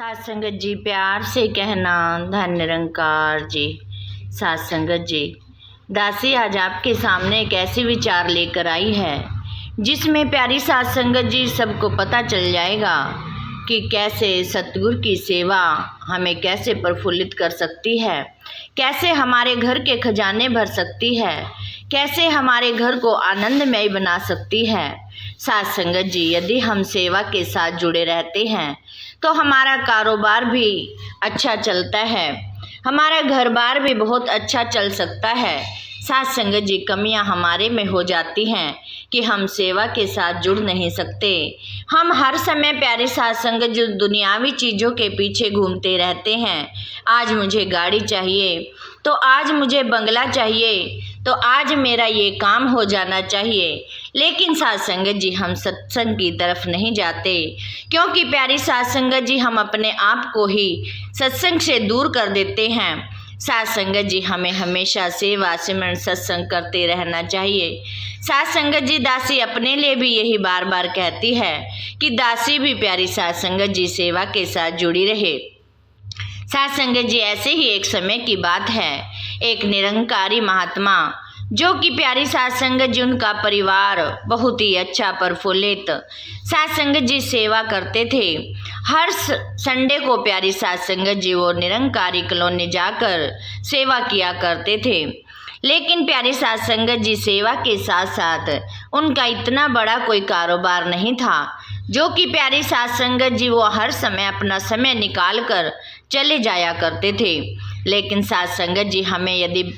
साथ संगत जी प्यार से कहना धन निरंकार जी। साथ संगत जी, दासी आज आपके सामने एक ऐसी विचार लेकर आई है जिसमें प्यारी साथ संगत जी सबको पता चल जाएगा कि कैसे सतगुरु की सेवा हमें कैसे प्रफुल्लित कर सकती है, कैसे हमारे घर के खजाने भर सकती है, कैसे हमारे घर को आनंदमय बना सकती है। साथ संगत जी, यदि हम सेवा के साथ जुड़े रहते हैं तो हमारा कारोबार भी अच्छा चलता है, हमारा घर बार भी बहुत अच्छा चल सकता है। साथ संगत जी, कमियां हमारे में हो जाती हैं कि हम सेवा के साथ जुड़ नहीं सकते। हम हर समय प्यारी साथ संगत जो दुनियावी चीज़ों के पीछे घूमते रहते हैं। आज मुझे गाड़ी चाहिए, तो आज मुझे बंगला चाहिए, तो आज मेरा ये काम हो जाना चाहिए। लेकिन साथ संगत जी, हम सत्संग की तरफ नहीं जाते, क्योंकि प्यारी साथ संगत जी हम अपने आप को ही सत्संग से दूर कर देते हैं। साथ संगत जी, हमें हमेशा सेवा सिमरन सत्संग करते रहना चाहिए। साथ संगत जी, दासी अपने लिए भी यही बार बार कहती है कि दासी भी प्यारी साथ संगत जी सेवा के साथ जुड़ी रहे। साथ संगत जी, ऐसे ही एक समय की बात है, एक निरंकारी महात्मा जो कि प्यारी साथ संगत जी उनका परिवार बहुत ही अच्छा प्रफुल्लित साथ संगत जी सेवा करते थे। हर संडे को प्यारी साथ संगत जी वो निरंकारी कॉलोनी जाकर सेवा किया करते थे। लेकिन प्यारी साथ संगत जी सेवा के साथ साथ उनका इतना बड़ा कोई कारोबार नहीं था, जो कि प्यारी साथ संगत जी वो हर समय अपना समय निकाल कर चले जाया करते थे। लेकिन साथ संगत जी, हमें यदि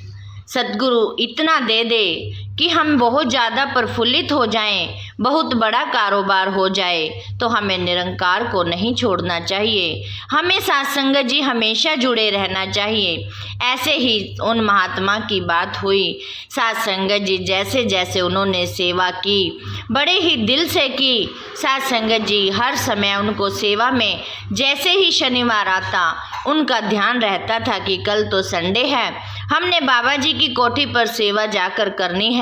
सद्गुरु इतना दे दे कि हम बहुत ज़्यादा प्रफुल्लित हो जाएं, बहुत बड़ा कारोबार हो जाए, तो हमें निरंकार को नहीं छोड़ना चाहिए। हमें साथ संगत जी हमेशा जुड़े रहना चाहिए। ऐसे ही उन महात्मा की बात हुई। साथ संगत जी जैसे जैसे उन्होंने सेवा की, बड़े ही दिल से की। साथ संगत जी हर समय उनको सेवा में जैसे ही शनिवार आता उनका ध्यान रहता था कि कल तो संडे है, हमने बाबा जी की कोठी पर सेवा जाकर करनी है।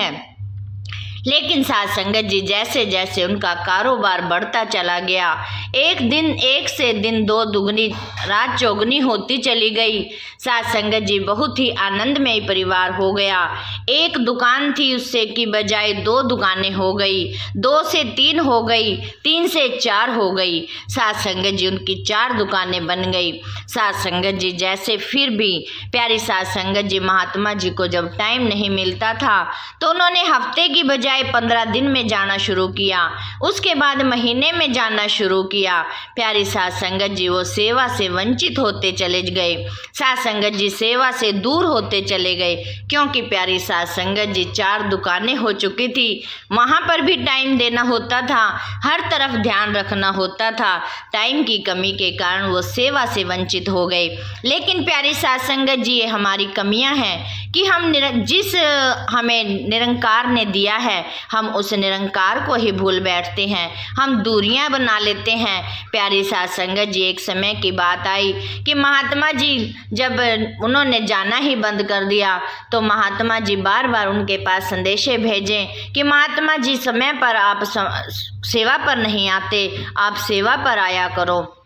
लेकिन साथ संगत जी जैसे जैसे उनका कारोबार बढ़ता चला गया, एक से दिन दो दुगनी रात चौगनी होती चली गई। साथ संगत जी बहुत ही आनंदमय परिवार हो गया। एक दुकान थी, उससे की बजाय दो दुकानें हो गई, 2 से 3 हो गई, 3 से 4 हो गई। साथ संगत जी उनकी 4 दुकानें बन गई। साथ संगत जी जैसे फिर भी प्यारी साथ संगत जी महात्मा जी को जब टाइम नहीं मिलता था तो उन्होंने हफ्ते की बजाय 15 दिन में जाना शुरू किया, उसके बाद महीने में जाना शुरू किया। प्यारी साथ संगत जी वो सेवा से वंचित होते चले गए, साथ संगत जी सेवा से दूर होते चले गए, क्योंकि प्यारी साथ संगत जी 4 दुकानें हो चुकी थी। वहाँ पर भी टाइम देना होता था, हर तरफ ध्यान रखना होता था। टाइम की कमी के कारण वो सेवा से वंचित हो गए। लेकिन प्यारी साथ संगत जी, ये हमारी कमियां हैं कि हम जिस हमें निरंकार ने दिया है, हम उस निरंकार को ही भूल बैठते हैं, हम दूरियां बना लेते हैं। प्यारी साथ संगत जी एक समय की बात आई कि महात्मा जी जब उन्होंने जाना ही बंद कर दिया तो महात्मा जी बार बार उनके पास संदेशे भेजें कि महात्मा जी समय पर आप सेवा पर नहीं आते, आप सेवा पर आया करो।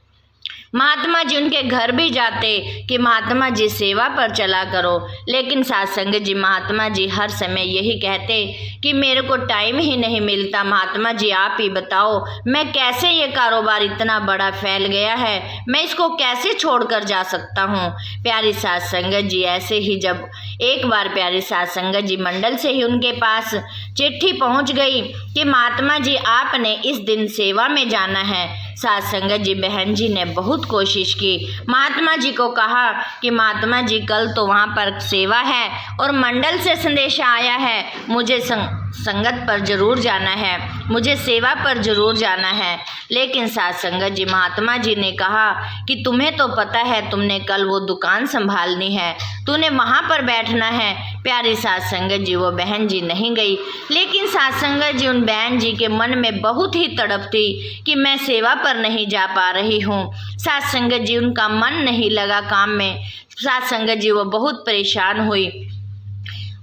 महात्मा जी उनके घर भी जाते कि महात्मा जी सेवा पर चला करो। लेकिन साथ संगत जी महात्मा जी हर समय यही कहते कि मेरे को टाइम ही नहीं मिलता, महात्मा जी आप ही बताओ मैं कैसे ये कारोबार इतना बड़ा फैल गया है, मैं इसको कैसे छोड़कर जा सकता हूँ। प्यारी साथ संगत जी ऐसे ही जब एक बार प्यारी साथ संगत जी मंडल से ही उनके पास चिट्ठी पहुँच गई कि महात्मा जी आपने इस दिन सेवा में जाना है। साथ संगत जी बहन जी ने बहुत कोशिश की, महात्मा जी को कहा कि महात्मा जी कल तो वहाँ पर सेवा है और मंडल से संदेशा आया है, मुझे संगत पर जरूर जाना है, मुझे सेवा पर जरूर जाना है। लेकिन साथ संगत जी महात्मा जी ने कहा कि तुम्हें तो पता है तुमने कल वो दुकान संभालनी है, तूने वहाँ पर बैठना है। प्यारी साथ संगत जी वो बहन जी नहीं गई। लेकिन साथ संगत जी उन बहन जी के मन में बहुत ही तड़प थी कि मैं सेवा पर नहीं जा पा रही हूँ। साथ संगत जी उनका मन नहीं लगा काम में। साथ संगत जी वो बहुत परेशान हुई।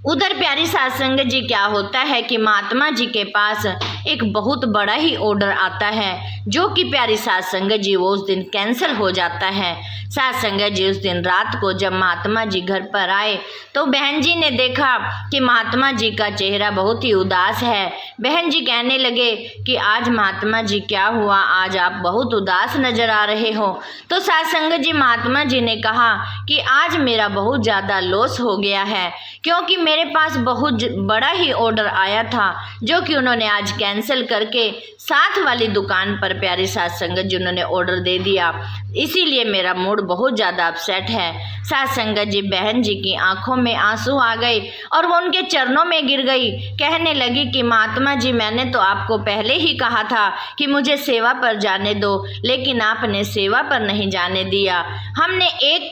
उधर प्यारी सास संगत जी क्या होता है कि महात्मा जी के पास एक बहुत बड़ा ही ऑर्डर आता है, जो कि प्यारी सास संगत जी वो उस दिन कैंसिल हो जाता है। सास संगत जी उस दिन रात को जब महात्मा जी घर पर आए तो बहन जी ने देखा कि महात्मा जी का चेहरा बहुत ही उदास है। बहन जी कहने लगे कि आज महात्मा जी क्या हुआ, आज आप बहुत उदास नजर आ रहे हो। तो सास संगत जी महात्मा जी ने कहा कि आज मेरा बहुत ज़्यादा लॉस हो गया है, क्योंकि मेरे पास बहुत बड़ा ही ऑर्डर आया था जो कि उन्होंने आज कैंसिल करके साथ वाली दुकान पर प्यारी सास संगत जी उन्होंने ऑर्डर दे दिया, इसीलिए मेरा मूड बहुत ज़्यादा अपसेट है। सास संगत जी बहन जी की आंखों में आंसू आ गए और वो उनके चरणों में गिर गई। कहने लगी कि महात्मा जी मैंने तो आपको पहले ही कहा था कि मुझे सेवा पर जाने दो, लेकिन आपने सेवा पर नहीं जाने दिया। हमने एक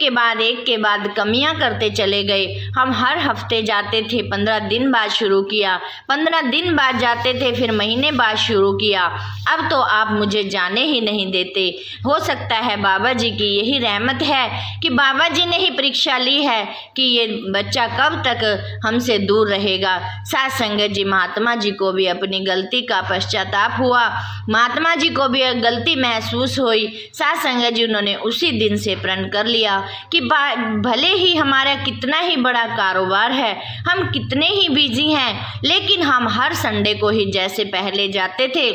के बाद कमियां करते चले गए। हम हर हफ्ते जाते थे, 15 दिन बाद शुरू किया, 15 दिन बाद जाते थे, फिर महीने बाद शुरू किया। अब तो आप मुझे जाने ही नहीं देते। हो सकता है बाबा जी की यही रहमत है कि बाबा जी ने ही परीक्षा ली है कि ये बच्चा कब तक हमसे दूर रहेगा। सास संगत जी महात्मा जी को भी अपनी गलती का पश्चाताप हुआ, महात्मा जी को भी गलती महसूस हुई। सास संगत जी उन्होंने उसी दिन से प्रण कर लिया कि भले ही हमारा कितना ही बड़ा कारोबार है, हम कितने ही बिजी हैं, लेकिन हम हर संडे को ही जैसे पहले जाते थे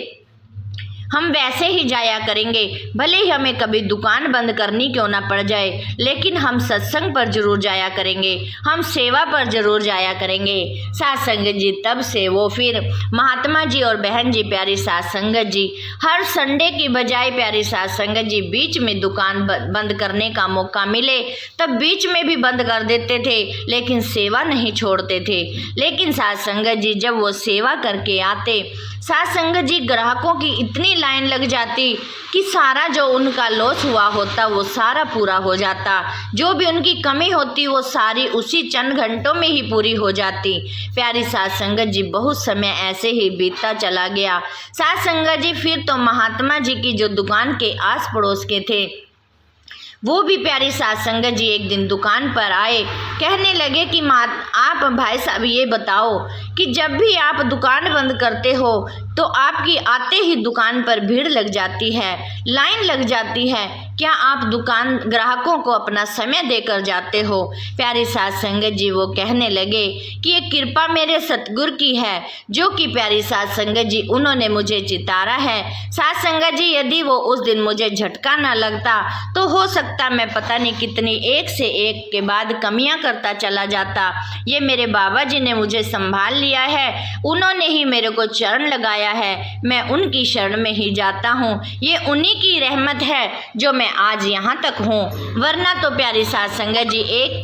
हम वैसे ही जाया करेंगे। भले ही हमें कभी दुकान बंद करनी क्यों ना पड़ जाए, लेकिन हम सत्संग पर जरूर जाया करेंगे, हम सेवा पर जरूर जाया करेंगे। सास संगत जी तब से वो फिर महात्मा जी और बहन जी प्यारी सास संगत जी हर संडे की बजाय प्यारी सास संगत जी बीच में दुकान बंद करने का मौका मिले तब बीच में भी बंद कर देते थे, लेकिन सेवा नहीं छोड़ते थे। लेकिन सास संगत जी जब वो सेवा करके आते, सास संगत जी ग्राहकों की इतनी लाइन लग जाती कि सारा जो उनका लॉस हुआ होता वो सारा पूरा हो जाता, जो भी उनकी कमी होती वो सारी उसी चंद घंटों में ही पूरी हो जाती। प्यारी सास संगत जी बहुत समय ऐसे ही बीतता चला गया। सास संगत जी फिर तो महात्मा जी की जो दुकान के आस पड़ोस के थे वो भी प्यारी सास संगत जी एक दिन दुकान पर आए। कहने लगे कि आप भाई साहब ये बताओ कि जब भी आप दुकान बंद करते हो तो आपकी आते ही दुकान पर भीड़ लग जाती है, लाइन लग जाती है, क्या आप दुकान ग्राहकों को अपना समय देकर जाते हो? प्यारी सास संगत जी वो कहने लगे कि ये कृपा मेरे सतगुरु की है, जो कि प्यारी सास संगत जी उन्होंने मुझे चितारा है। सास संगत जी यदि वो उस दिन मुझे झटका ना लगता तो हो सकता मैं पता नहीं कितनी एक से एक के बाद कमियां करता चला जाता। ये मेरे बाबा जी ने मुझे संभाल लिया है, उन्होंने ही मेरे को चरण लगाया है, मैं उनकी शरण में ही जाता हूँ। ये उन्हीं की रहमत है जो मैं आज यहाँ तक हूँ, वरना तो प्यारी सास संगत जी एक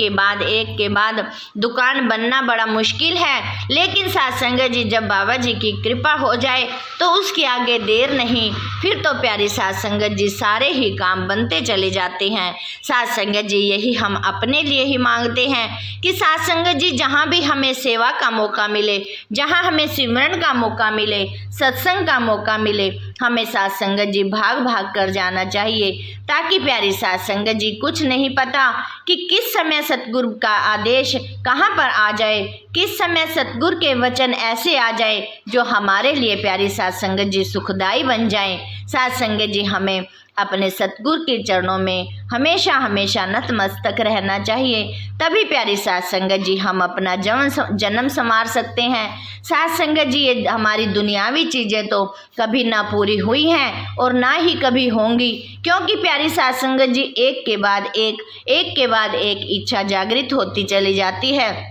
के बाद दुकान बनना बड़ा मुश्किल है। लेकिन सास संगत जी जब बाबा जी की कृपा हो जाए तो उसके आगे देर नहीं, फिर तो प्यारी सास संगत जी सारे ही काम बनते चले जाते हैं। सास संगत जी यही हम अपने लिए ही मांगते हैं कि सास संगत जी जहाँ भी हमें सेवा का मौका मिले, जहाँ हमें सिमरन का मौका मिले, सत्संग का मौका मिले, हमें सास संगत जी भाग कर जाना चाहिए, ताकि प्यारी सास संगत जी कुछ नहीं पता कि किस समय सतगुरु का आदेश कहाँ पर आ जाए, किस समय सतगुरु के वचन ऐसे आ जाए जो हमारे लिए प्यारी सास संगत जी सुखदाई बन जाएं। सास संगत जी हमें अपने सतगुरु के चरणों में हमेशा हमेशा नतमस्तक रहना चाहिए, तभी प्यारी सास संगत जी हम अपना जन्म संवार सकते हैं। सास संगत जी ये हमारी दुनियावी चीज़ें तो कभी ना पूरी हुई हैं और ना ही कभी होंगी, क्योंकि प्यारी सास संगत जी एक के बाद एक इच्छा जागृत होती चली जाती है।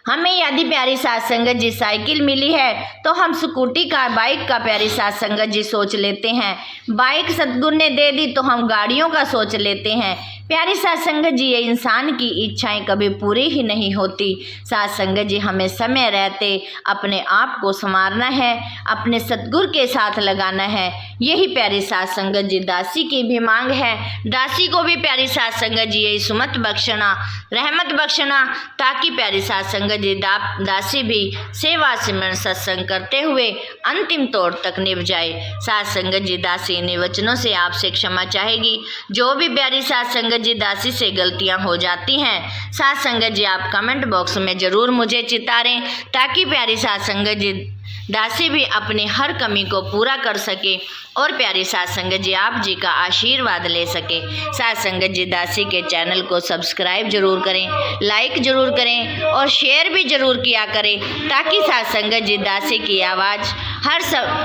हमें यदि प्यारी सास संगत जी साइकिल मिली है तो हम स्कूटी का, बाइक का प्यारी सास संगत जी सोच लेते हैं, बाइक सतगुरु ने दे दी तो हम गाड़ियों का सोच लेते हैं। प्यारी सास संगत जी ये इंसान की इच्छाएं कभी पूरी ही नहीं होती। सास संगत जी हमें समय रहते अपने आप को संवारना है, अपने सतगुरु के साथ लगाना है। यही प्यारी सास संगत जी दासी की भी मांग है। दासी को भी प्यारी सास संगत जी यही सुमत बख्शना, रहमत बख्शना, ताकि प्यारी सास संगत जी दासी भी सेवा सिमरन सत्संग करते हुए अंतिम तौर तक निभ जाए। सास संगत जी दासी इन वचनों से आपसे क्षमा चाहेगी। जो भी प्यारी सास संगत संगत जी दासी से गलतियां हो जाती हैं। साथ संगत जी आप कमेंट बॉक्स में ज़रूर मुझे चितारें ताकि प्यारी साथ संगत जी दासी भी अपनी हर कमी को पूरा कर सके और प्यारी साथ संगत जी आप जी का आशीर्वाद ले सके। साथ संगत जी दासी के चैनल को सब्सक्राइब जरूर करें, लाइक जरूर करें और शेयर भी जरूर किया करें ताकि साथ संगत जी दासी की आवाज़ हर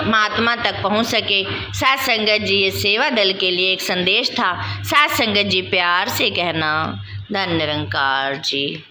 महात्मा तक पहुंच सके। साथ संगत जी ये सेवा दल के लिए एक संदेश था। साथ संगत जी प्यार से कहना, धन्य निरंकार जी।